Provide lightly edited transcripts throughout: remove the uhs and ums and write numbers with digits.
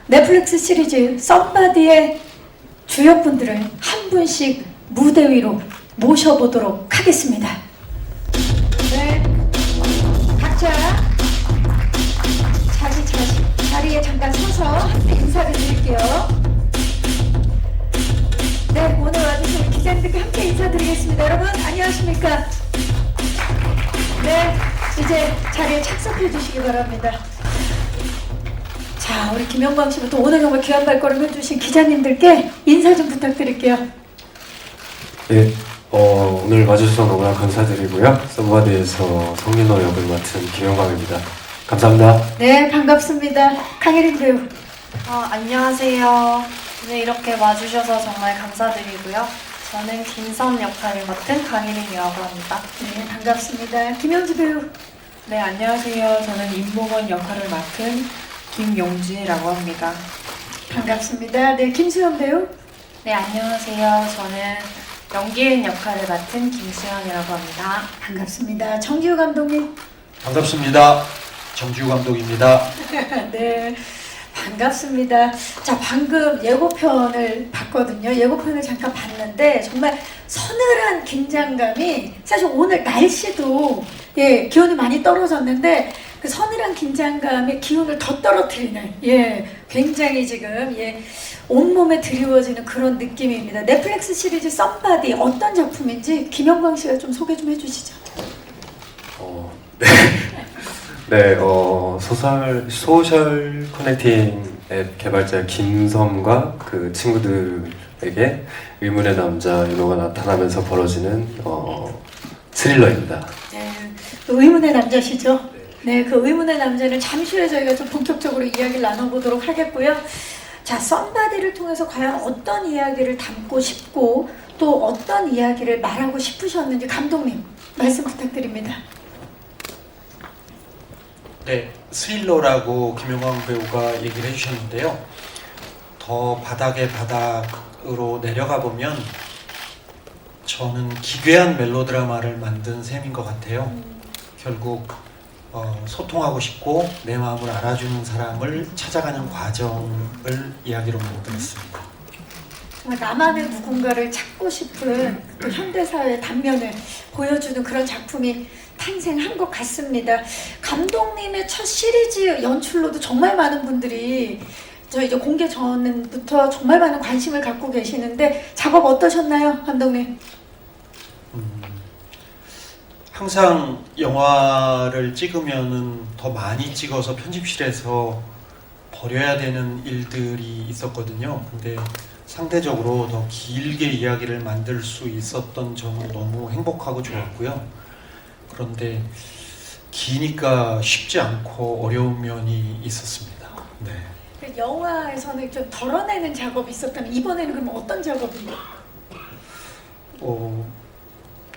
넷플릭스 시리즈 썸바디의 주역분들을 한 분씩 무대 위로 모셔보도록 하겠습니다. 네, 각자 자리에 잠깐 서서 함께 인사를 드릴게요. 네, 오늘 와주신 기자님들께 함께 인사드리겠습니다. 여러분 안녕하십니까? 네, 이제 자리에 착석해 주시기 바랍니다. 자, 우리 김영광 씨부터 오늘 정말 귀한 발걸음 해주신 기자님들께 인사 좀 부탁드릴게요. 네, 오늘 와주셔서 너무나 감사드리고요. 썸바디에서 성민호 역을 맡은 김영광입니다. 감사합니다. 네, 반갑습니다. 강혜린 배우. 안녕하세요. 오늘 이렇게 와주셔서 정말 감사드리고요. 저는 김선 역할을 맡은 강혜린이라고 합니다. 네, 반갑습니다. 김영지 배우. 네, 안녕하세요. 저는 임봉원 역할을 맡은 김용지라고 합니다. 반갑습니다. 네, 김수현 배우. 네, 안녕하세요. 저는 연기인 역할을 맡은 김수현이라고 합니다. 반갑습니다. 정기우 감독님. 반갑습니다. 정지우 감독입니다. 네, 반갑습니다. 자, 방금 예고편을 봤거든요. 예고편을 잠깐 봤는데 정말 서늘한 긴장감이, 사실 오늘 날씨도 기온이 많이 떨어졌는데 그 서늘한 긴장감이 기온을 더 떨어뜨리는 굉장히 지금 온몸에 드리워지는 그런 느낌입니다. 넷플릭스 시리즈 썸바디 어떤 작품인지 김영광 씨가 좀 소개 좀 해주시죠. 네, 소셜 커넥팅 앱 개발자 김섬과 그 친구들에게 의문의 남자 윤호가 나타나면서 벌어지는 스릴러입니다. 네, 또 의문의 남자시죠? 네, 그 의문의 남자는 잠시 후에 저희가 좀 본격적으로 이야기를 나눠보도록 하겠고요. 자, 썸바디를 통해서 과연 어떤 이야기를 담고 싶고 또 어떤 이야기를 말하고 싶으셨는지 감독님 말씀 부탁드립니다. 네, 스릴러라고 김영광 배우가 얘기를 해주셨는데요. 더 바닥의 바닥으로 내려가 보면 저는 기괴한 멜로드라마를 만든 셈인 것 같아요. 결국 소통하고 싶고 내 마음을 알아주는 사람을 찾아가는 과정을 이야기로 만들었습니다. 정말 나만의 누군가를 찾고 싶은 또 현대사회의 단면을 보여주는 그런 작품이 탄생한 것 같습니다. 감독님의 첫 시리즈 연출로도 정말 많은 분들이 저희 이제 공개 전부터 정말 많은 관심을 갖고 계시는데 작업 어떠셨나요, 감독님? 항상 영화를 찍으면은 더 많이 찍어서 편집실에서 버려야 되는 일들이 있었거든요. 근데 상대적으로 더 길게 이야기를 만들 수 있었던 점은 너무 행복하고 좋았고요. 그런데 기니까 쉽지 않고 어려운 면이 있었습니다. 네. 영화에서는 좀 덜어내는 작업이 있었다면 이번에는 그럼 어떤 작업이에요?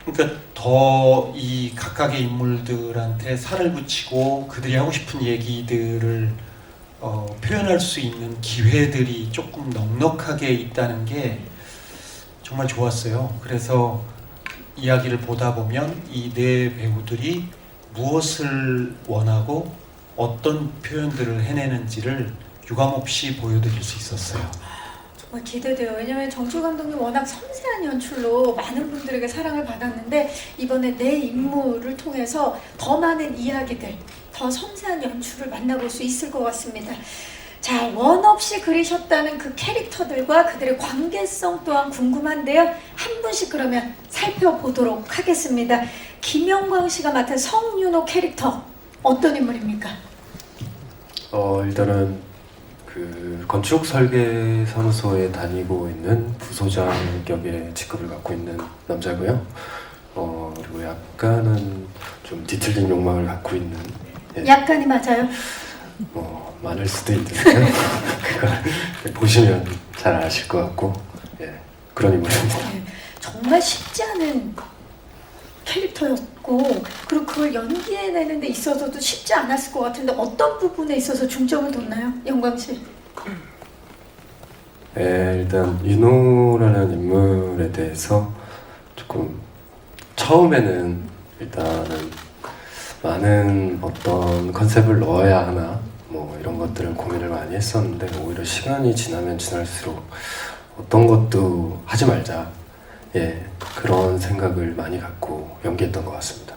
그러니까 더 이 각각의 인물들한테 살을 붙이고 그들이 하고 싶은 얘기들을 표현할 수 있는 기회들이 조금 넉넉하게 있다는 게 정말 좋았어요. 그래서 이야기를 보다 보면 이 네 배우들이 무엇을 원하고 어떤 표현들을 해내는지를 유감없이 보여드릴 수 있었어요. 정말 기대돼요. 왜냐면 정지우 감독님 워낙 섬세한 연출로 많은 분들에게 사랑을 받았는데 이번에 내 인물을 통해서 더 많은 이야기들, 더 섬세한 연출을 만나볼 수 있을 것 같습니다. 자, 원 없이 그리셨다는 그 캐릭터들과 그들의 관계성 또한 궁금한데요. 한 분씩 그러면 살펴보도록 하겠습니다. 김영광 씨가 맡은 성윤호 캐릭터 어떤 인물입니까? 일단은 그 건축 설계 사무소에 다니고 있는 부소장 격의 직급을 갖고 있는 남자고요. 그리고 약간은 좀 뒤틀린 욕망을 갖고 있는. 약간이 맞아요. 많을 수도 있는데 그걸 보시면 잘 아실 것 같고 그런 인물입니다. 정말 쉽지 않은 캐릭터였고 그리고 그걸 연기해내는 데 있어서도 쉽지 않았을 것 같은데 어떤 부분에 있어서 중점을 뒀나요? 영광 씨. 일단 윤호라는 인물에 대해서 조금 처음에는 일단은 많은 어떤 컨셉을 넣어야 하나 뭐 이런 것들을 고민을 많이 했었는데 오히려 시간이 지나면 지날수록 어떤 것도 하지 말자, 예, 그런 생각을 많이 갖고 연기했던 것 같습니다.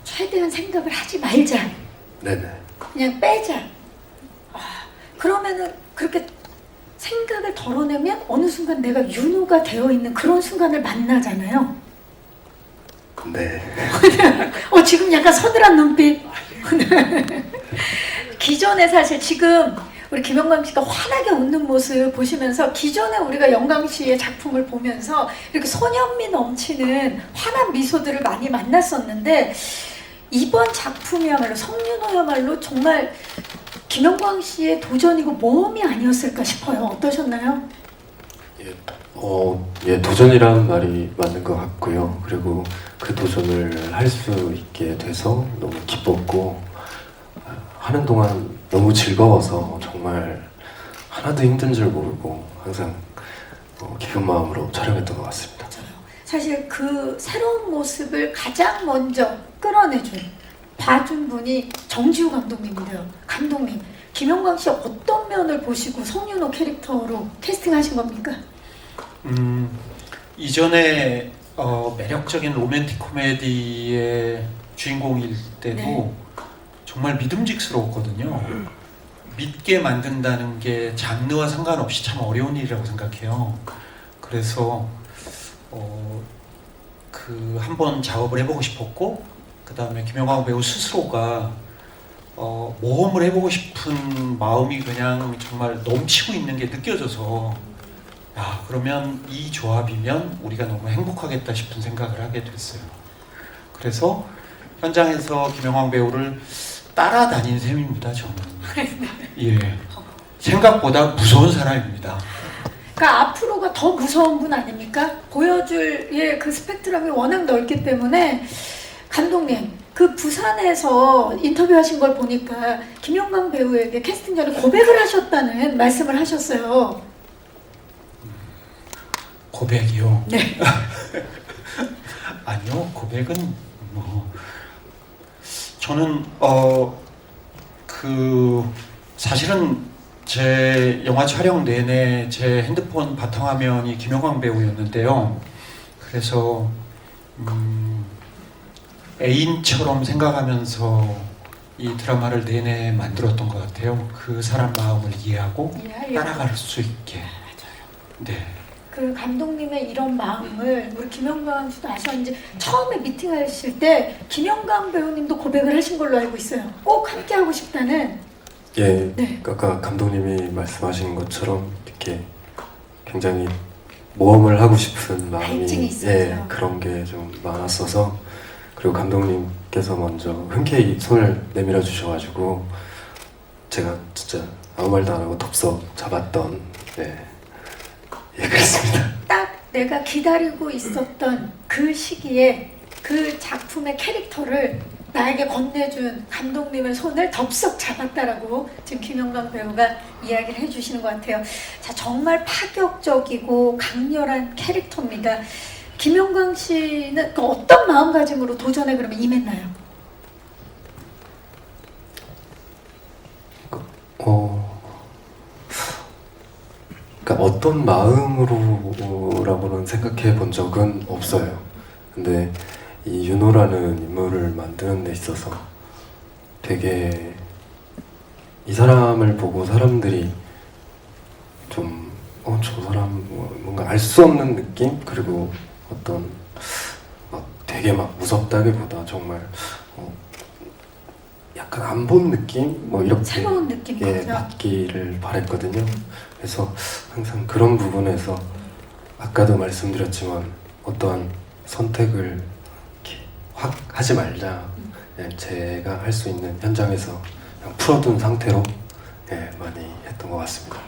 최대한 생각을 하지 말자. 네네. 그냥 빼자. 그러면은 그렇게 생각을 덜어내면 어느 순간 내가 윤호가 되어 있는 그런 순간을 만나잖아요. 네. 지금 약간 서늘한 눈빛. 기존에 사실 지금 우리 김영광 씨가 환하게 웃는 모습 보시면서 기존에 우리가 영광 씨의 작품을 보면서 이렇게 소년미 넘치는 환한 미소들을 많이 만났었는데 이번 작품이야말로 성윤호야말로 정말 김영광 씨의 도전이고 모험이 아니었을까 싶어요. 어떠셨나요? 예, 도전이라는 말이 맞는 것 같고요. 그리고 그 도전을 할 수 있게 돼서 너무 기뻤고 하는 동안 너무 즐거워서 정말 하나도 힘든 줄 모르고 항상 기쁜 마음으로 촬영했던 것 같습니다. 사실 그 새로운 모습을 가장 먼저 끌어내준, 봐준 분이 정지우 감독님인데요. 감독님, 김영광 씨 어떤 면을 보시고 성윤호 캐릭터로 캐스팅하신 겁니까? 이전에 매력적인 로맨틱 코미디의 주인공일 때도 네. 정말 믿음직스러웠거든요. 믿게 만든다는 게 장르와 상관없이 참 어려운 일이라고 생각해요. 그래서 한번 작업을 해보고 싶었고, 그 다음에 김영광 배우 스스로가 모험을 해보고 싶은 마음이 그냥 정말 넘치고 있는 게 느껴져서 그러면 이 조합이면 우리가 너무 행복하겠다 싶은 생각을 하게 됐어요. 그래서 현장에서 김영광 배우를 따라다닌 셈입니다, 저는. 예. 생각보다 무서운 사람입니다. 그러니까 앞으로가 더 무서운 분 아닙니까? 보여줄 그 스펙트럼이 워낙 넓기 때문에 감독님, 그 부산에서 인터뷰하신 걸 보니까 김영광 배우에게 캐스팅 전에 고백을 하셨다는 말씀을 하셨어요. 고백이요? 네. 아니요, 고백은 저는 사실은 제 영화 촬영 내내 제 핸드폰 바탕화면이 김영광 배우였는데요. 그래서 애인처럼 생각하면서 이 드라마를 내내 만들었던 것 같아요. 그 사람 마음을 이해하고 따라갈 수 있게. 네. 그 감독님의 이런 마음을 우리 김영광 씨도 아셨는지 처음에 미팅하실 때 김영광 배우님도 고백을 하신 걸로 알고 있어요. 꼭 함께 하고 싶다는. 예, 네. 아까 감독님이 말씀하신 것처럼 이렇게 굉장히 모험을 하고 싶은 마음이 갈증이 있어요. 그런 게 좀 많았어서, 그리고 감독님께서 먼저 흔쾌히 손을 내밀어 주셔가지고 제가 진짜 아무 말도 안 하고 덥석 잡았던 그렇습니다. 딱 내가 기다리고 있었던 그 시기에 그 작품의 캐릭터를 나에게 건네준 감독님의 손을 덥석 잡았다라고 지금 김영광 배우가 이야기를 해주시는 것 같아요. 자, 정말 파격적이고 강렬한 캐릭터입니다. 김영광 씨는 그 어떤 마음가짐으로 도전에 그러면 임했나요? 그러니까 어떤 마음으로라고는 생각해 본 적은 없어요. 근데 이 윤호라는 인물을 만드는 데 있어서 되게 이 사람을 보고 사람들이 좀 저 사람 뭔가 알 수 없는 느낌? 그리고 어떤 되게 무섭다기보다 정말 약간 안 본 느낌? 이렇게 새로운 느낌인 거죠? 받기를 바랬거든요. 그래서 항상 그런 부분에서 아까도 말씀드렸지만 어떠한 선택을 이렇게 확 하지 말자. 제가 할 수 있는 현장에서 그냥 풀어둔 상태로 많이 했던 것 같습니다.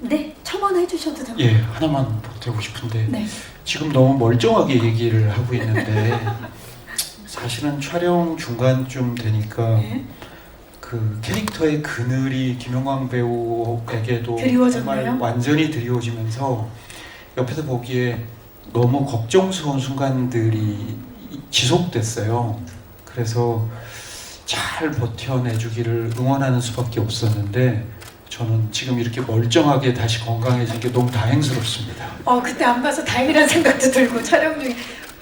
네, 첨언해 주셔도 됩니다. 예, 하나만 보태고 싶은데 네. 지금 너무 멀쩡하게 얘기를 하고 있는데 사실은 촬영 중간쯤 되니까 네. 그 캐릭터의 그늘이 김영광 배우에게도 드리워졌나요? 정말 완전히 드리워지면서 옆에서 보기에 너무 걱정스러운 순간들이 지속됐어요. 그래서 잘 버텨내주기를 응원하는 수밖에 없었는데 저는 지금 이렇게 멀쩡하게 다시 건강해진 게 너무 다행스럽습니다. 그때 안 봐서 다행이라는 생각도 들고 촬영 중에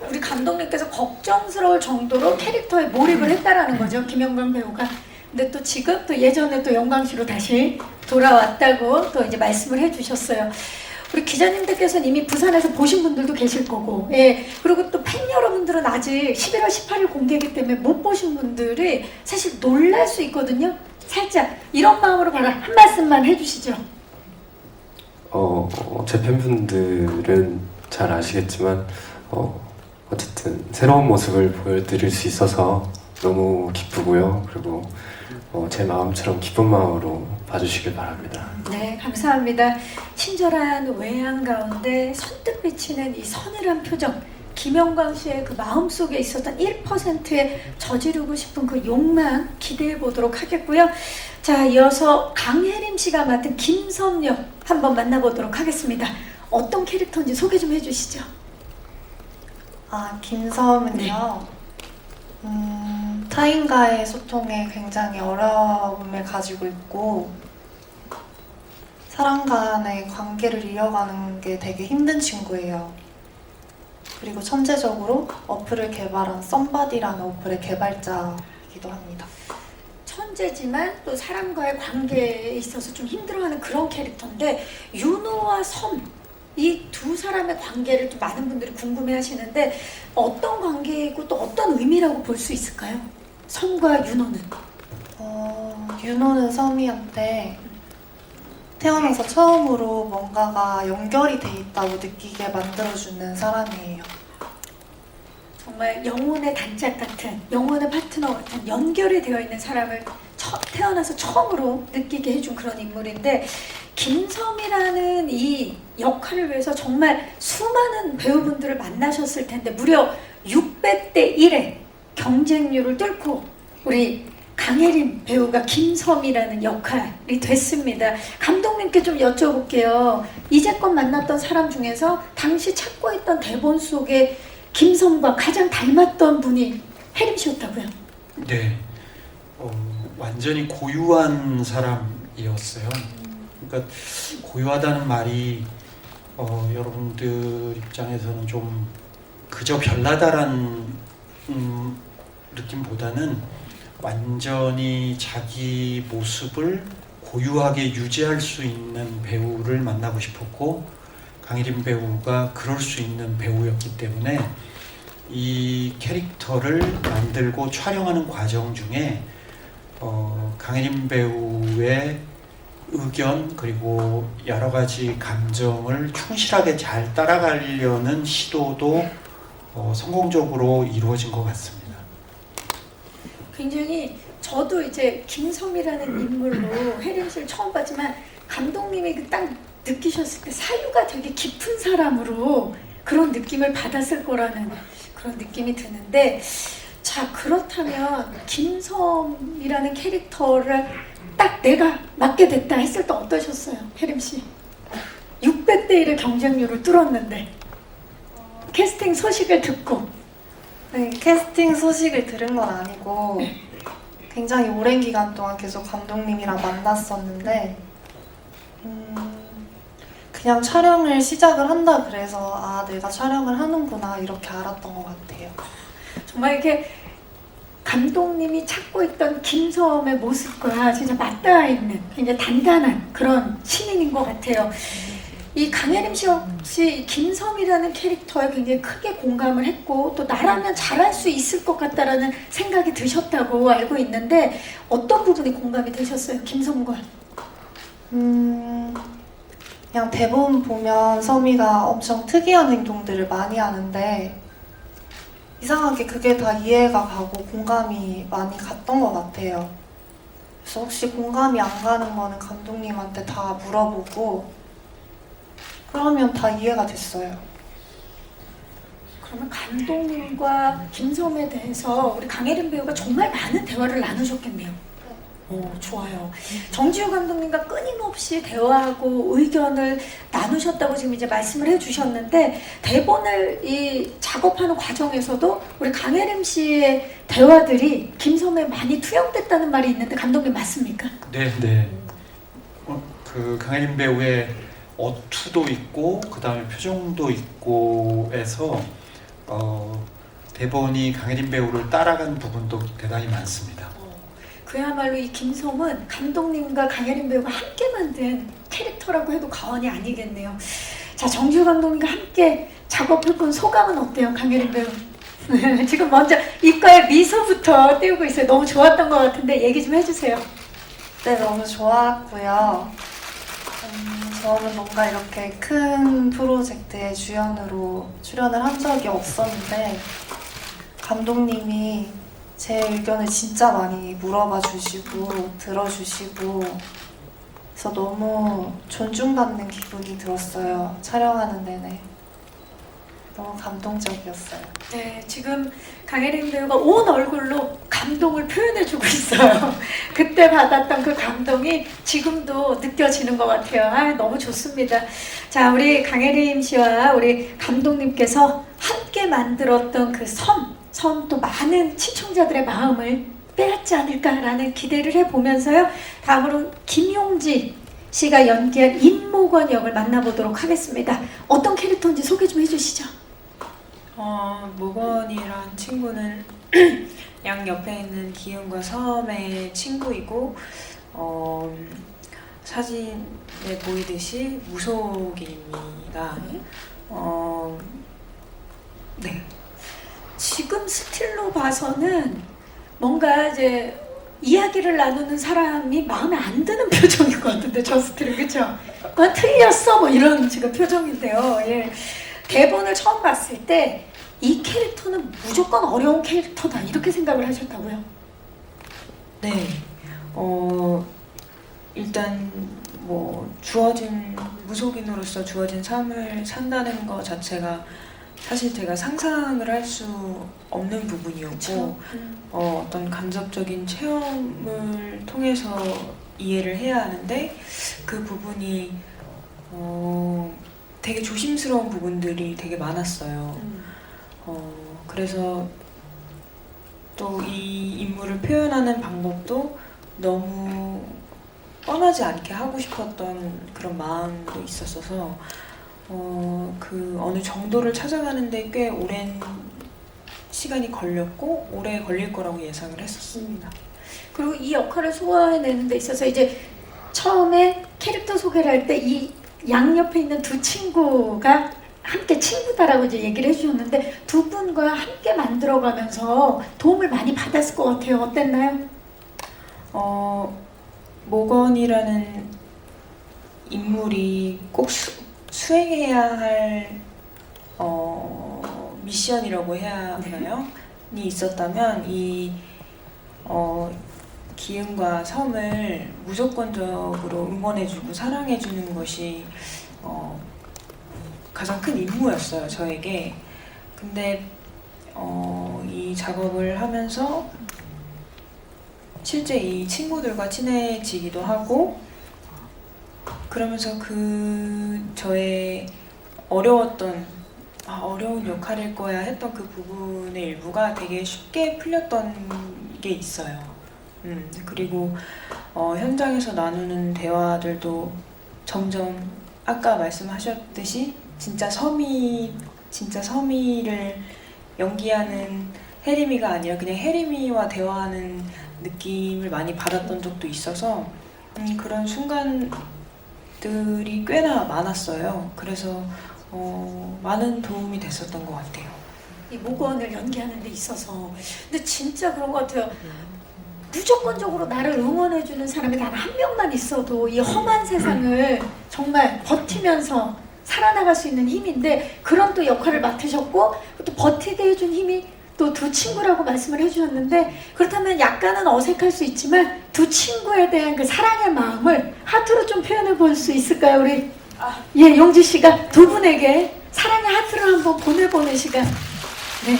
우리 감독님께서 걱정스러울 정도로 캐릭터에 몰입을 했다라는 거죠, 김영건 배우가. 근데 또 지금 또 예전에 또 영광시로 다시 돌아왔다고 또 이제 말씀을 해주셨어요. 우리 기자님들께서는 이미 부산에서 보신 분들도 계실 거고, 예. 그리고 또 팬 여러분들은 아직 11월 18일 공개이기 때문에 못 보신 분들이 사실 놀랄 수 있거든요. 살짝 이런 마음으로 바로 한 말씀만 해주시죠. 제 팬분들은 잘 아시겠지만 어쨌든 새로운 모습을 보여드릴 수 있어서 너무 기쁘고요. 그리고 제 마음처럼 기쁜 마음으로 봐주시길 바랍니다. 네, 감사합니다. 친절한 외양 가운데 선뜻 비치는 이 서늘한 표정, 김영광 씨의 그 마음속에 있었던 1%의 저지르고 싶은 그 욕망 기대해 보도록 하겠고요. 자, 이어서 강혜림 씨가 맡은 김섬 역 한번 만나보도록 하겠습니다. 어떤 캐릭터인지 소개 좀 해주시죠. 김섬은요. 타인과의 소통에 굉장히 어려움을 가지고 있고 사람 간의 관계를 이어가는 게 되게 힘든 친구예요. 그리고 천재적으로 어플을 개발한 썸바디라는 어플의 개발자이기도 합니다. 천재지만 또 사람과의 관계에 있어서 좀 힘들어하는 그런 캐릭터인데 윤호와 섬, 이 두 사람의 관계를 좀 많은 분들이 궁금해하시는데 어떤 관계이고 또 어떤 의미라고 볼 수 있을까요? 섬과 윤호는? 윤호는 섬이한테 태어나서 처음으로 뭔가가 연결이 돼 있다고 느끼게 만들어주는 사람이에요. 정말 영혼의 단짝 같은, 영혼의 파트너 같은 연결이 되어 있는 사람을 태어나서 처음으로 느끼게 해준 그런 인물인데 김섬이라는 이 역할을 위해서 정말 수많은 배우분들을 만나셨을 텐데 무려 600대 1의 경쟁률을 뚫고 우리 강혜림 배우가 김섬이라는 역할이 됐습니다. 감독님께 좀 여쭤볼게요. 이제껏 만났던 사람 중에서 당시 찾고 있던 대본 속에 김섬과 가장 닮았던 분이 혜림 씨였다고요? 네, 완전히 고유한 사람이었어요. 그러니까 고유하다는 말이 여러분들 입장에서는 좀 그저 별나다란 느낌보다는 완전히 자기 모습을 고유하게 유지할 수 있는 배우를 만나고 싶었고 강혜림 배우가 그럴 수 있는 배우였기 때문에 이 캐릭터를 만들고 촬영하는 과정 중에 강혜림 배우의 의견 그리고 여러 가지 감정을 충실하게 잘 따라가려는 시도도 성공적으로 이루어진 것 같습니다. 굉장히 저도 이제 김섬이라는 인물로 혜림 씨를 처음 봤지만 감독님이 그 딱 느끼셨을 때 사유가 되게 깊은 사람으로 그런 느낌을 받았을 거라는 그런 느낌이 드는데 자 그렇다면 김섬이라는 캐릭터를 딱 내가 맡게 됐다 했을 때 어떠셨어요? 혜림 씨 600대 1의 경쟁률을 뚫었는데 캐스팅 소식을 듣고 네, 캐스팅 소식을 들은 건 아니고 굉장히 오랜 기간 동안 계속 감독님이랑 만났었는데 그냥 촬영을 시작을 한다 그래서 내가 촬영을 하는구나 이렇게 알았던 것 같아요. 정말 이렇게 감독님이 찾고 있던 김섬의 모습과 진짜 맞닿아 있는 굉장히 단단한 그런 신인인 것 같아요. 이 강혜림 씨 역시 김섬이라는 캐릭터에 굉장히 크게 공감을 했고 또 나라면 잘할 수 있을 것 같다라는 생각이 드셨다고 알고 있는데 어떤 부분이 공감이 되셨어요? 김섬과? 그냥 대본 보면 섬이가 엄청 특이한 행동들을 많이 하는데 이상하게 그게 다 이해가 가고 공감이 많이 갔던 것 같아요. 그래서 혹시 공감이 안 가는 거는 감독님한테 다 물어보고 그러면 다 이해가 됐어요. 그러면 감독님과 김섬에 대해서 우리 강혜림 배우가 정말 많은 대화를 나누셨겠네요. 좋아요. 정지우 감독님과 끊임없이 대화하고 의견을 나누셨다고 지금 이제 말씀을 해주셨는데 대본을 이 작업하는 과정에서도 우리 강혜림 씨의 대화들이 김섬에 많이 투영됐다는 말이 있는데 감독님 맞습니까? 네. 그 강혜림 배우의 어투도 있고 그 다음에 표정도 있고 해서 대본이 강혜림 배우를 따라간 부분도 대단히 많습니다. 그야말로 이 김섬은 감독님과 강혜림 배우가 함께 만든 캐릭터라고 해도 과언이 아니겠네요. 자, 정지우 감독님과 함께 작업해본 소감은 어때요, 강혜림 배우? 지금 먼저 입가에 미소부터 띄우고 있어요. 너무 좋았던 것 같은데 얘기 좀 해주세요. 네, 너무 좋았고요. 저는 뭔가 이렇게 큰 프로젝트의 주연으로 출연을 한 적이 없었는데 감독님이 제 의견을 진짜 많이 물어봐 주시고 들어주시고 그래서 너무 존중받는 기분이 들었어요. 촬영하는 내내. 너무 감동적이었어요. 네, 지금 강혜림 배우가 온 얼굴로 감동을 표현해주고 있어요. 그때 받았던 그 감동이 지금도 느껴지는 것 같아요. 아, 너무 좋습니다. 자, 우리 강혜림 씨와 우리 감독님께서 함께 만들었던 그 또 많은 시청자들의 마음을 빼앗지 않을까라는 기대를 해보면서요. 다음으로 김용지 씨가 연기한 임모건 역을 만나보도록 하겠습니다. 어떤 캐릭터인지 소개 좀 해주시죠. 모건이란 친구는 양 옆에 있는 기은과 섬의 친구이고 사진에 보이듯이 무속인입니다. 네. 지금 스틸로 봐서는 뭔가 이제 이야기를 나누는 사람이 마음에 안 드는 표정인 것 같은데 저 스틸은 그쵸? 그건 틀렸어 뭐 이런 지금 표정인데요. 예. 대본을 처음 봤을 때 이 캐릭터는 무조건 어려운 캐릭터다 이렇게 생각을 하셨다고요? 네. 일단 뭐 무속인으로서 주어진 삶을 산다는 것 자체가 사실 제가 상상을 할 수 없는 부분이었고 어떤 간접적인 체험을 통해서 이해를 해야 하는데 그 부분이 되게 조심스러운 부분들이 되게 많았어요. 그래서 또 이 인물을 표현하는 방법도 너무 뻔하지 않게 하고 싶었던 그런 마음도 있었어서 그 어느 정도를 찾아가는데 꽤 오랜 시간이 걸렸고 오래 걸릴 거라고 예상을 했었습니다. 그리고 이 역할을 소화해내는 데 있어서 이제 처음에 캐릭터 소개를 할 때 이 양옆에 있는 두 친구가 함께 친구다라고 이제 얘기를 해주셨는데 두 분과 함께 만들어가면서 도움을 많이 받았을 것 같아요. 어땠나요? 모건이라는 인물이 꼭 수행해야 할 미션이라고 해야 하나요? 이 있었다면 이 기은과 섬을 무조건적으로 응원해주고 사랑해주는 것이 가장 큰 임무였어요, 저에게. 근데 이 작업을 하면서 실제 이 친구들과 친해지기도 하고 그러면서 저의 어려운 역할일 거야 했던 그 부분의 일부가 되게 쉽게 풀렸던 게 있어요. 그리고 현장에서 나누는 대화들도 점점 아까 말씀하셨듯이 진짜 서미를 연기하는 혜림이가 아니라 그냥 혜림이와 대화하는 느낌을 많이 받았던 적도 있어서 그런 순간들이 꽤나 많았어요. 그래서 많은 도움이 됐었던 것 같아요. 이 모건을 연기하는 데 있어서 근데 진짜 그런 것 같아요. 무조건적으로 나를 응원해주는 사람이 단 한 명만 있어도 이 험한 세상을 정말 버티면서 살아나갈 수 있는 힘인데 그런 또 역할을 맡으셨고 또 버티게 해준 힘이 또 두 친구라고 말씀을 해주셨는데 그렇다면 약간은 어색할 수 있지만 두 친구에 대한 그 사랑의 마음을 하트로 좀 표현해 볼 수 있을까요? 우리 예, 용지 씨가 두 분에게 사랑의 하트를 한번 보내보는 시간. 네.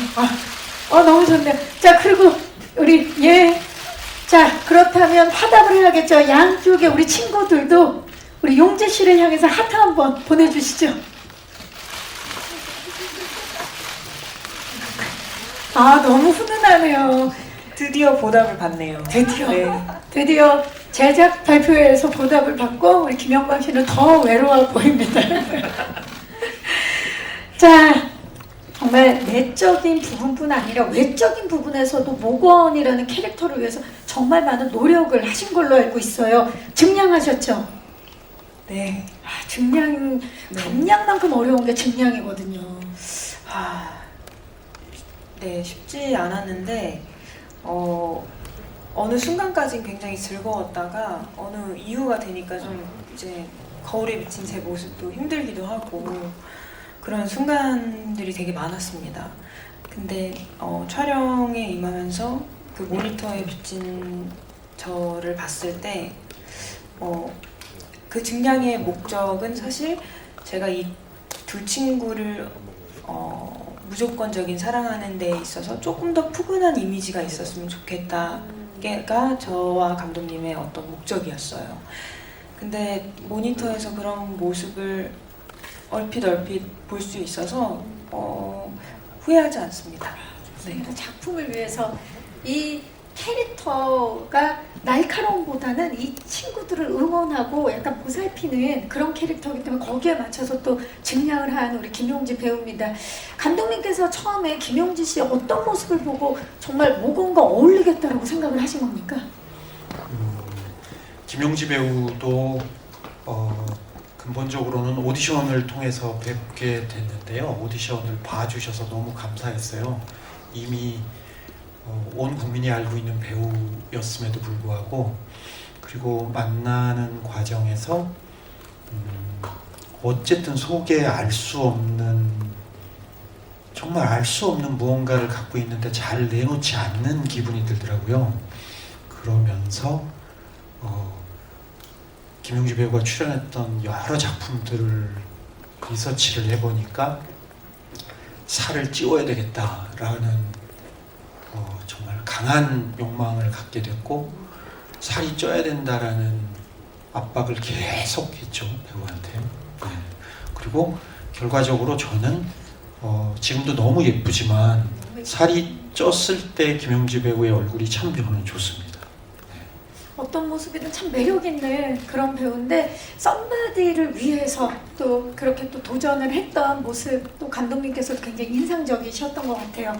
너무 좋네요. 자, 그리고 우리 자, 그렇다면 화답을 해야겠죠. 양쪽에 우리 친구들도 우리 용재 씨를 향해서 하트 한번 보내주시죠. 아, 너무 훈훈하네요. 드디어 보답을 받네요. 드디어. 네. 드디어 제작 발표회에서 보답을 받고 우리 김영광 씨는 더 외로워 보입니다. 자, 정말 내적인 부분뿐 아니라 외적인 부분에서도 모건이라는 캐릭터를 위해서 정말 많은 노력을 하신 걸로 알고 있어요. 증량하셨죠? 네. 아, 증량, 감량만큼 어려운 게 증량이거든요. 네, 쉽지 않았는데 어느 순간까지는 굉장히 즐거웠다가 어느 이후가 되니까 좀 이제 거울에 비친 제 모습도 힘들기도 하고 그런 순간들이 되게 많았습니다. 근데 촬영에 임하면서 그 모니터에 비친 저를 봤을 때 그 증량의 목적은 사실 제가 이 두 친구를 무조건적인 사랑하는 데 있어서 조금 더 푸근한 이미지가 있었으면 좋겠다가 저와 감독님의 어떤 목적이었어요. 근데 모니터에서 그런 모습을 얼핏 볼 수 있어서 후회하지 않습니다. 네. 작품을 위해서 이 캐릭터가 날카로움보다는 이 친구들을 응원하고 약간 보살피는 그런 캐릭터이기 때문에 거기에 맞춰서 또 증량을 한 우리 김용지 배우입니다. 감독님께서 처음에 김용지 씨의 어떤 모습을 보고 정말 모건과 어울리겠다라고 생각을 하신 겁니까? 김용지 배우도 근본적으로는 오디션을 통해서 뵙게 됐는데요. 오디션을 봐주셔서 너무 감사했어요. 이미 온 국민이 알고 있는 배우였음에도 불구하고 그리고 만나는 과정에서 어쨌든 속에 알 수 없는 정말 알 수 없는 무언가를 갖고 있는데 잘 내놓지 않는 기분이 들더라고요. 그러면서 김용지 배우가 출연했던 여러 작품들을 리서치를 해보니까 살을 찌워야 되겠다라는 정말 강한 욕망을 갖게 됐고 살이 쪄야 된다라는 압박을 계속 했죠, 배우한테. 네. 그리고 결과적으로 저는 지금도 너무 예쁘지만 살이 쪘을 때 김용지 배우의 얼굴이 참 저는 좋습니다. 어떤 모습이든 참 매력 있는 그런 배우인데 썸바디를 위해서 또 그렇게 또 도전을 했던 모습 또 감독님께서도 굉장히 인상적이셨던 것 같아요.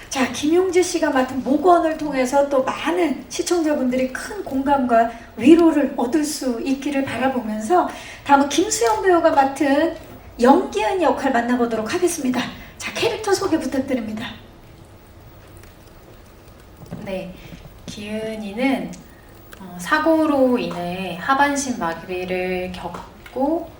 자, 김용지 씨가 맡은 모건을 통해서 또 많은 시청자분들이 큰 공감과 위로를 얻을 수 있기를 바라보면서 다음은 김수영 배우가 맡은 영기은 역할 만나보도록 하겠습니다. 자, 캐릭터 소개 부탁드립니다. 네, 기은이는 사고로 인해 하반신 마비를 겪고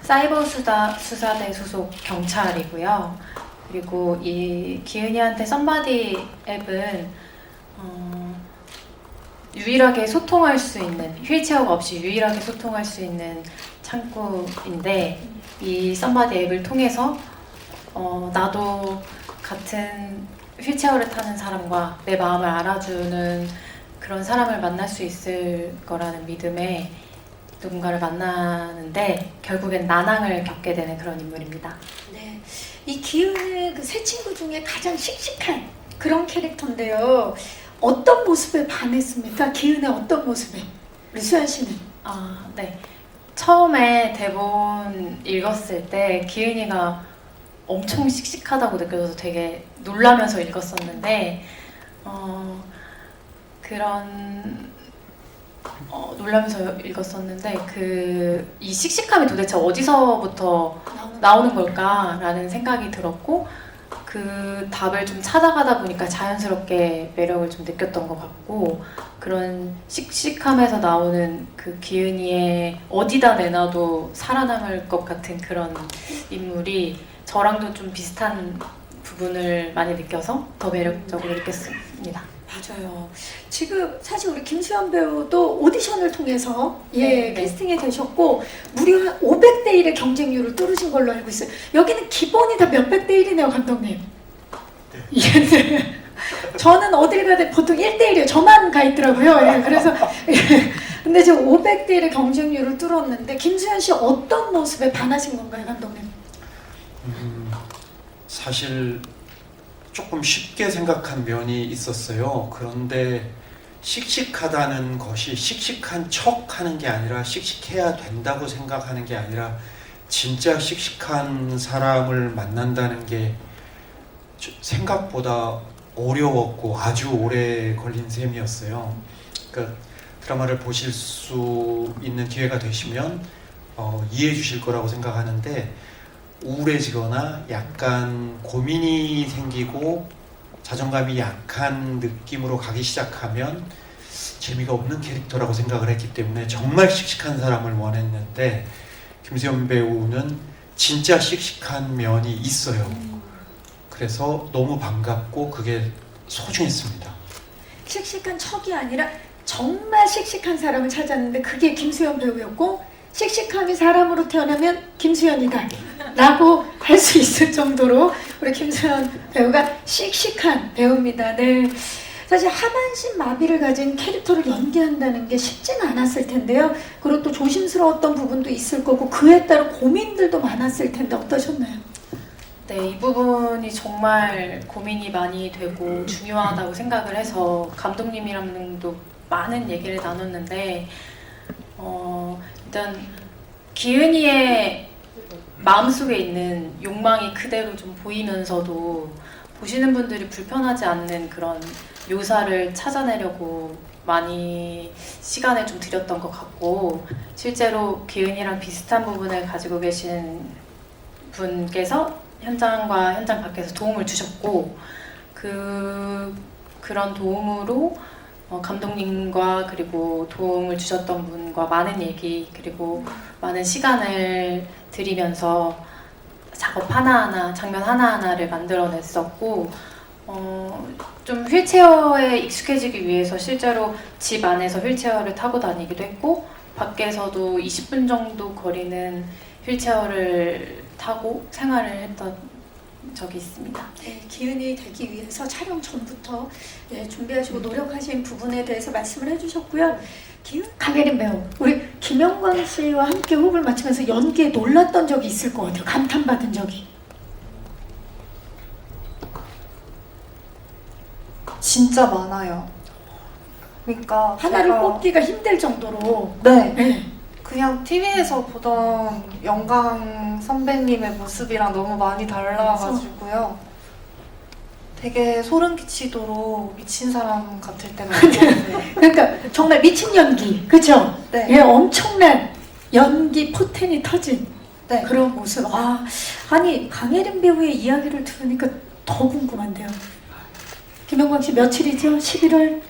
사이버 수사대 소속 경찰이고요. 그리고 이 기은이한테 썸바디 앱은 유일하게 소통할 수 있는 휠체어가 없이 유일하게 소통할 수 있는 창구인데 이 썸바디 앱을 통해서 나도 같은 휠체어를 타는 사람과 내 마음을 알아주는 그런 사람을 만날 수 있을 거라는 믿음에 누군가를 만나는데 결국엔 난항을 겪게 되는 그런 인물입니다. 네, 이 기은의 그 세 친구 중에 가장 씩씩한 그런 캐릭터인데요. 어떤 모습에 반했습니까? 기은의 어떤 모습에? 우리 수연 씨는? 네. 처음에 대본 읽었을 때 기은이가 엄청 씩씩하다고 느껴져서 되게 놀라면서 읽었었는데 놀라면서 읽었었는데 이 씩씩함이 도대체 어디서부터 나오는 걸까라는 생각이 들었고 그 답을 좀 찾아가다 보니까 자연스럽게 매력을 좀 느꼈던 것 같고 그런 씩씩함에서 나오는 그 기은이의 어디다 내놔도 살아남을 것 같은 그런 인물이 저랑도 좀 비슷한 부분을 많이 느껴서 더 매력적으로 느꼈습니다. 맞아요. 지금 사실 우리 김수현 배우도 오디션을 통해서 네. 캐스팅이 되셨고 무려 500대 1의 경쟁률을 뚫으신 걸로 알고 있어요. 여기는 기본이 다 몇백 대 1이네요, 감독님. 네. 저는 어딜 가든 보통 1대1이에요. 저만 가 있더라고요. 예, 그래서 근데 지금 500대 1의 경쟁률을 뚫었는데 김수현 씨 어떤 모습에 반하신 건가요, 감독님? 사실 조금 쉽게 생각한 면이 있었어요. 그런데 씩씩하다는 것이 씩씩한 척 하는 게 아니라 씩씩해야 된다고 생각하는 게 아니라 진짜 씩씩한 사람을 만난다는 게 생각보다 어려웠고 아주 오래 걸린 셈이었어요. 그러니까 드라마를 보실 수 있는 기회가 되시면 이해해 주실 거라고 생각하는데, 우울해지거나 약간 고민이 생기고 자존감이 약한 느낌으로 가기 시작하면 재미가 없는 캐릭터라고 생각을 했기 때문에 정말 씩씩한 사람을 원했는데, 김수현 배우는 진짜 씩씩한 면이 있어요. 그래서 너무 반갑고 그게 소중했습니다. 씩씩한 척이 아니라 정말 씩씩한 사람을 찾았는데 그게 김수현 배우였고, 씩씩함이 사람으로 태어나면 김수현이다 라고 할 수 있을 정도로 우리 김수현 배우가 씩씩한 배우입니다. 네. 사실 하반신 마비를 가진 캐릭터를 연기한다는 게 쉽지는 않았을 텐데요. 그리고 또 조심스러웠던 부분도 있을 거고 그에 따른 고민들도 많았을 텐데 어떠셨나요? 네, 이 부분이 정말 고민이 많이 되고 중요하다고 생각을 해서 감독님이랑도 많은 얘기를 나눴는데, 일단 기은이의 마음속에 있는 욕망이 그대로 좀 보이면서도 보시는 분들이 불편하지 않는 그런 묘사를 찾아내려고 많이 시간을 좀 들였던 것 같고, 실제로 기은이랑 비슷한 부분을 가지고 계신 분께서 현장과 현장 밖에서 도움을 주셨고, 그런 도움으로 감독님과 그리고 도움을 주셨던 분과 많은 얘기 그리고 많은 시간을 들이면서 작업 하나하나, 장면 하나하나를 만들어냈었고, 좀 휠체어에 익숙해지기 위해서 실제로 집 안에서 휠체어를 타고 다니기도 했고, 밖에서도 20분 정도 거리는 휠체어를 타고 생활을 했던 적이 있습니다. 네, 기은이 되기 위해서 촬영 전부터 준비하시고 노력하신 부분에 대해서 말씀을 해주셨고요. 강혜린 배우, 우리 김영광 씨와 함께 호흡을 맞추면서 연기에 놀랐던 적이 있을 것 같아요. 감탄받은 적이. 진짜 많아요. 그러니까 하나를 제가- 꼽기가 힘들 정도로. 네. 네. 그냥 TV에서 보던 영광 선배님의 모습이랑 너무 많이 달라가지고요. 되게 소름 끼치도록 미친 사람 같을 때가 많았어요. 그러니까 정말 미친 연기, 그렇죠? 네. 예, 엄청난 연기 포텐이 터진 네. 그런 모습. 아니 강혜린 배우의 이야기를 들으니까 더 궁금한데요. 김영광 씨 며칠이죠? 11월?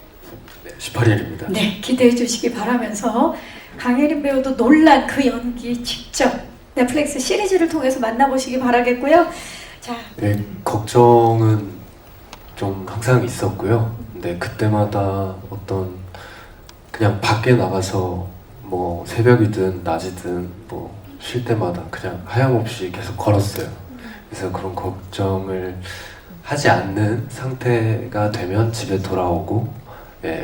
네, 18일입니다. 네, 기대해 주시기 바라면서 강혜린 배우도 놀란 그 연기 직접 넷플릭스 시리즈를 통해서 만나보시기 바라겠고요. 자, 네, 걱정은 좀 항상 있었고요. 근데 그때마다 어떤 그냥 밖에 나가서 뭐 새벽이든 낮이든 뭐 쉴 때마다 그냥 하염없이 계속 걸었어요. 그래서 그런 걱정을 하지 않는 상태가 되면 집에 돌아오고,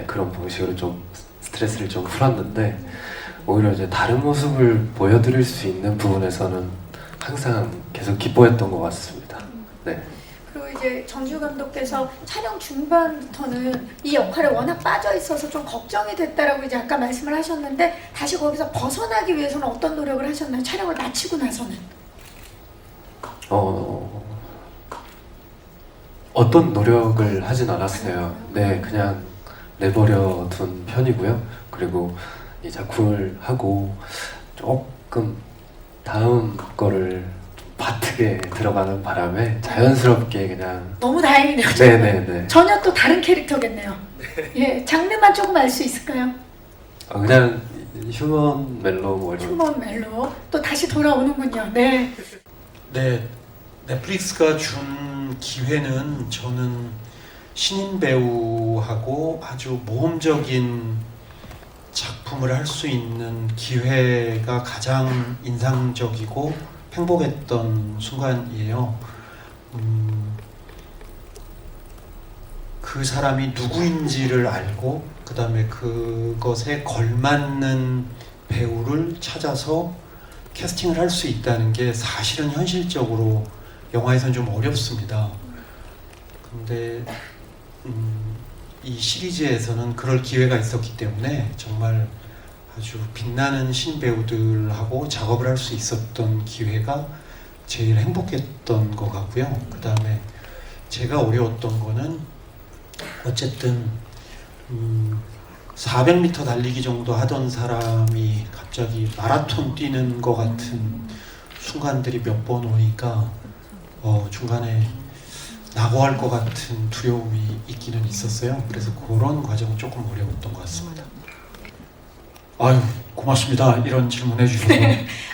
그런 방식으로 좀 스트레스를 좀 풀었는데, 오히려 이제 다른 모습을 보여드릴 수 있는 부분에서는 항상 계속 기뻐했던 것 같습니다. 네. 그리고 이제 정주 감독께서 촬영 중반부터는 이 역할에 워낙 빠져 있어서 좀 걱정이 됐다라고 이제 아까 말씀을 하셨는데, 다시 거기서 벗어나기 위해서는 어떤 노력을 하셨나요? 촬영을 마치고 나서는? 어떤 노력을 하진 않았어요. 네, 그냥 내버려 둔 편이고요. 그리고 이 작품을 하고 조금 다음 거를 바트게 들어가는 바람에 자연스럽게 그냥. 너무 다행이네요. 네네네. 전혀 또 다른 캐릭터겠네요. 예, 장르만 조금 알 수 있을까요? 그냥 휴먼 멜로 뭐 이런. 휴먼 멜로 또 다시 돌아오는군요. 네. 네, 넷플릭스가 준 기회는 저는 신인 배우하고 아주 모험적인 작품을 할 수 있는 기회가 가장 인상적이고 행복했던 순간이에요. 그 사람이 누구인지를 알고 그 다음에 그것에 걸맞는 배우를 찾아서 캐스팅을 할 수 있다는 게 사실은 현실적으로 영화에서는 좀 어렵습니다. 근데 이 시리즈에서는 그럴 기회가 있었기 때문에 정말 아주 빛나는 신배우들하고 작업을 할 수 있었던 기회가 제일 행복했던 것 같고요. 그 다음에 제가 어려웠던 거는 어쨌든 400m 달리기 정도 하던 사람이 갑자기 마라톤 뛰는 것 같은 순간들이 몇 번 오니까 중간에 낙오할 것 같은 두려움이 있기는 있었어요. 그래서 그런 과정은 조금 어려웠던 것 같습니다. 아유, 고맙습니다. 이런 질문해 주셔서.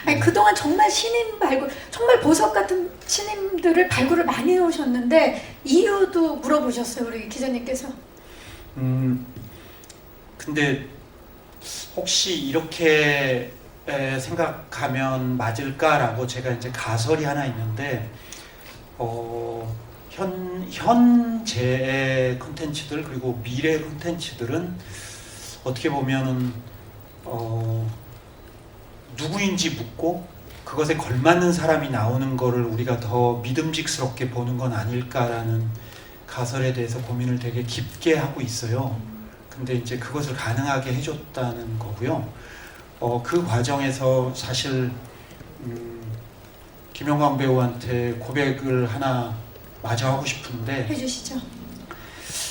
아니, 그동안 정말 신인 발굴, 정말 보석 같은 신인들을 발굴을 많이 해오셨는데 이유도 물어보셨어요, 우리 기자님께서. 근데 혹시 이렇게 생각하면 맞을까라고 제가 이제 가설이 하나 있는데 현재의 콘텐츠들 그리고 미래 콘텐츠들은 어떻게 보면은 누구인지 묻고 그것에 걸맞는 사람이 나오는 거를 우리가 더 믿음직스럽게 보는 건 아닐까라는 가설에 대해서 고민을 되게 깊게 하고 있어요. 근데 이제 그것을 가능하게 해줬다는 거고요. 그 과정에서 사실 김영광 배우한테 고백을 하나 마저 하고 싶은데 해주시죠.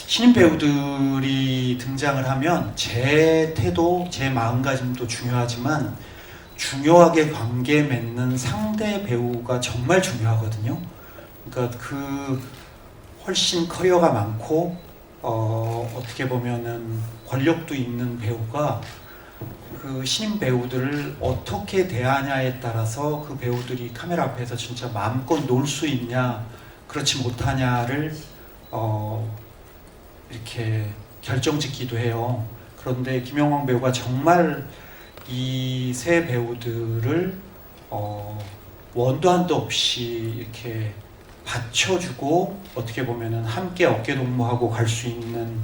신인 배우들이 등장을 하면 제 태도, 제 마음가짐도 중요하지만 중요하게 관계 맺는 상대 배우가 정말 중요하거든요. 그러니까 그 훨씬 커리어가 많고 어떻게 보면은 권력도 있는 배우가 그 신인 배우들을 어떻게 대하냐에 따라서 그 배우들이 카메라 앞에서 진짜 마음껏 놀 수 있냐 그렇지 못하냐를 이렇게 결정짓기도 해요. 그런데 김영광 배우가 정말 이 세 배우들을 원도 한도 없이 이렇게 받쳐주고 어떻게 보면은 함께 어깨동무하고 갈 수 있는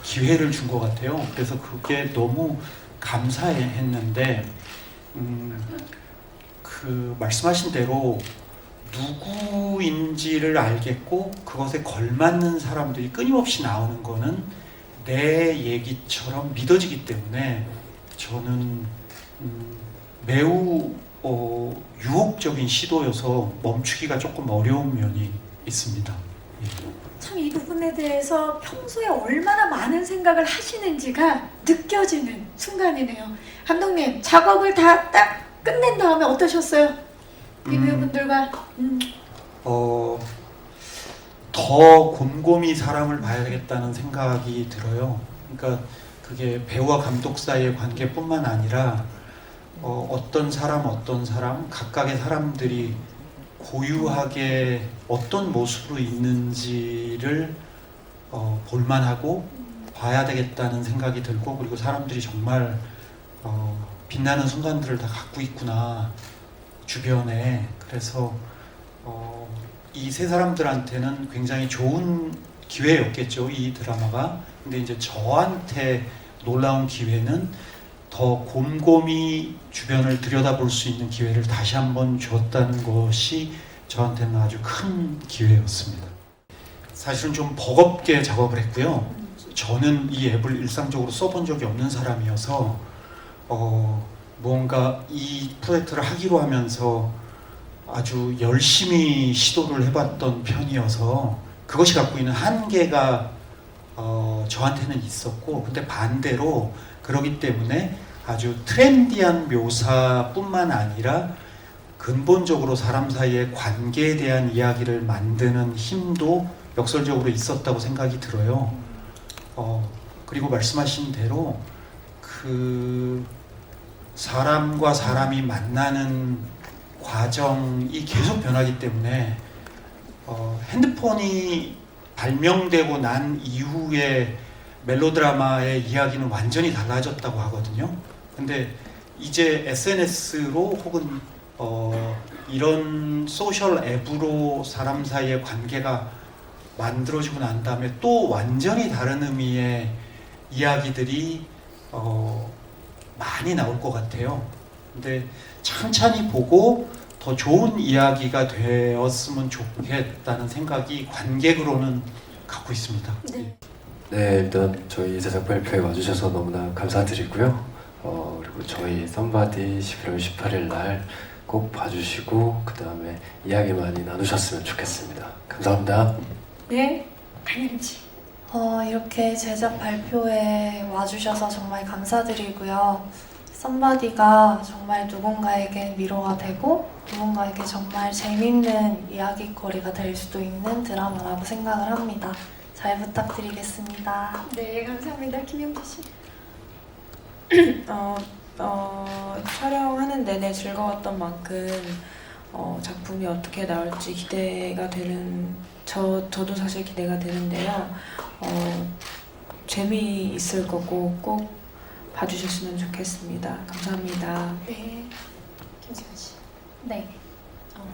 기회를 준 것 같아요. 그래서 그게 너무 감사했는데 그 말씀하신 대로 누구인지를 알겠고 그것에 걸맞는 사람들이 끊임없이 나오는 거는 내 얘기처럼 믿어지기 때문에 저는 매우 유혹적인 시도여서 멈추기가 조금 어려운 면이 있습니다. 예. 참 이 부분에 대해서 평소에 얼마나 많은 생각을 하시는지가 느껴지는 순간이네요. 감독님, 작업을 다 딱 끝낸 다음에 어떠셨어요? 이 배우분들과 더 곰곰이 사람을 봐야겠다는 생각이 들어요. 그러니까 그게 배우와 감독 사이의 관계뿐만 아니라 어떤 사람 각각의 사람들이 고유하게 어떤 모습으로 있는지를 볼만하고 봐야 되겠다는 생각이 들고 그리고 사람들이 정말 빛나는 순간들을 다 갖고 있구나 주변에. 그래서 이 세 사람들한테는 굉장히 좋은 기회였겠죠, 이 드라마가. 근데 이제 저한테 놀라운 기회는 더 곰곰이 주변을 들여다볼 수 있는 기회를 다시 한번 주었다는 것이 저한테는 아주 큰 기회였습니다. 사실은 좀 버겁게 작업을 했고요. 저는 이 앱을 일상적으로 써본 적이 없는 사람이어서 뭔가 이 프로젝트를 하기로 하면서 아주 열심히 시도를 해봤던 편이어서 그것이 갖고 있는 한계가 저한테는 있었고, 근데 반대로 그러기 때문에 아주 트렌디한 묘사뿐만 아니라 근본적으로 사람 사이의 관계에 대한 이야기를 만드는 힘도 역설적으로 있었다고 생각이 들어요. 그리고 말씀하신 대로 그 사람과 사람이 만나는 과정이 계속 변하기 때문에 핸드폰이 발명되고 난 이후에 멜로드라마의 이야기는 완전히 달라졌다고 하거든요. 근데 이제 SNS로 혹은 이런 소셜 앱으로 사람 사이의 관계가 만들어지고 난 다음에 또 완전히 다른 의미의 이야기들이 많이 나올 것 같아요. 근데 찬찬히 보고 더 좋은 이야기가 되었으면 좋겠다는 생각이 관객으로는 갖고 있습니다. 네. 네, 일단 저희 제작 발표에 와주셔서 너무나 감사드리고요. 그리고 저희 썸바디 11월 18일 날 꼭 봐주시고 그 다음에 이야기 많이 나누셨으면 좋겠습니다. 감사합니다. 네, 강현지. 이렇게 제작 발표에 와주셔서 정말 감사드리고요. 썸바디가 정말 누군가에게 위로가 되고 누군가에게 정말 재밌는 이야기거리가 될 수도 있는 드라마라고 생각을 합니다. 잘 부탁드리겠습니다. 네, 감사합니다. 김영주 씨. 촬영하는 내내 즐거웠던 만큼 작품이 어떻게 나올지 기대가 되는 저도 사실 기대가 되는데요. 재미있을 거고 꼭 봐주셨으면 좋겠습니다. 감사합니다. 네, 김지현 씨. 네.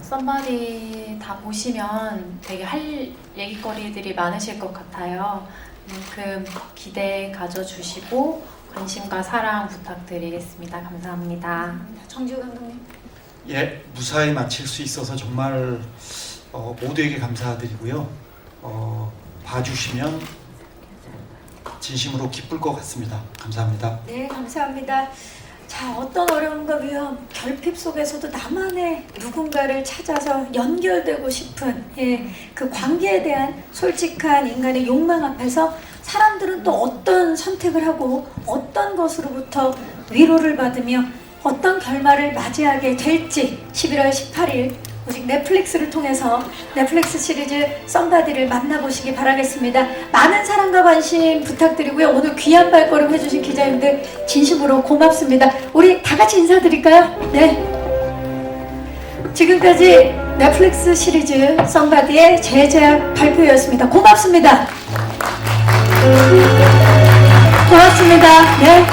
썸바디 다 보시면 되게 할 얘기거리들이 많으실 것 같아요. 그만큼 기대 가져주시고 관심과 사랑 부탁드리겠습니다. 감사합니다. 정지우 감독님. 예, 무사히 마칠 수 있어서 정말 모두에게 감사드리고요. 봐주시면 진심으로 기쁠 것 같습니다. 감사합니다. 네, 감사합니다. 자, 어떤 어려움과 위험, 결핍 속에서도 나만의 누군가를 찾아서 연결되고 싶은 그 관계에 대한 솔직한 인간의 욕망 앞에서 사람들은 또 어떤 선택을 하고 어떤 것으로부터 위로를 받으며 어떤 결말을 맞이하게 될지 11월 18일 오직 넷플릭스를 통해서 넷플릭스 시리즈 썸바디를 만나보시기 바라겠습니다. 많은 사랑과 관심 부탁드리고요. 오늘 귀한 발걸음 해주신 기자님들 진심으로 고맙습니다. 우리 다 같이 인사드릴까요? 네. 지금까지 넷플릭스 시리즈 썸바디의 재제작 발표였습니다. 고맙습니다. 고맙습니다. 네.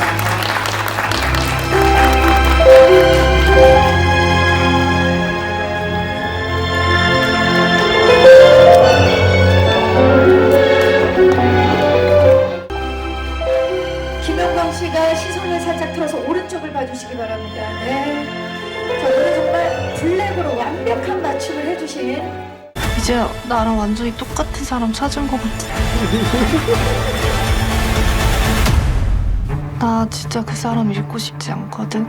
김영광 씨가 시선을 살짝 틀어서 오른쪽을 봐주시기 바랍니다. 네. 자, 오늘 정말 블랙으로 완벽한 맞춤을 해주신 이제 나랑 완전히 똑같은 사람 찾은 것 같아. 나 진짜 그 사람 잃고 싶지 않거든.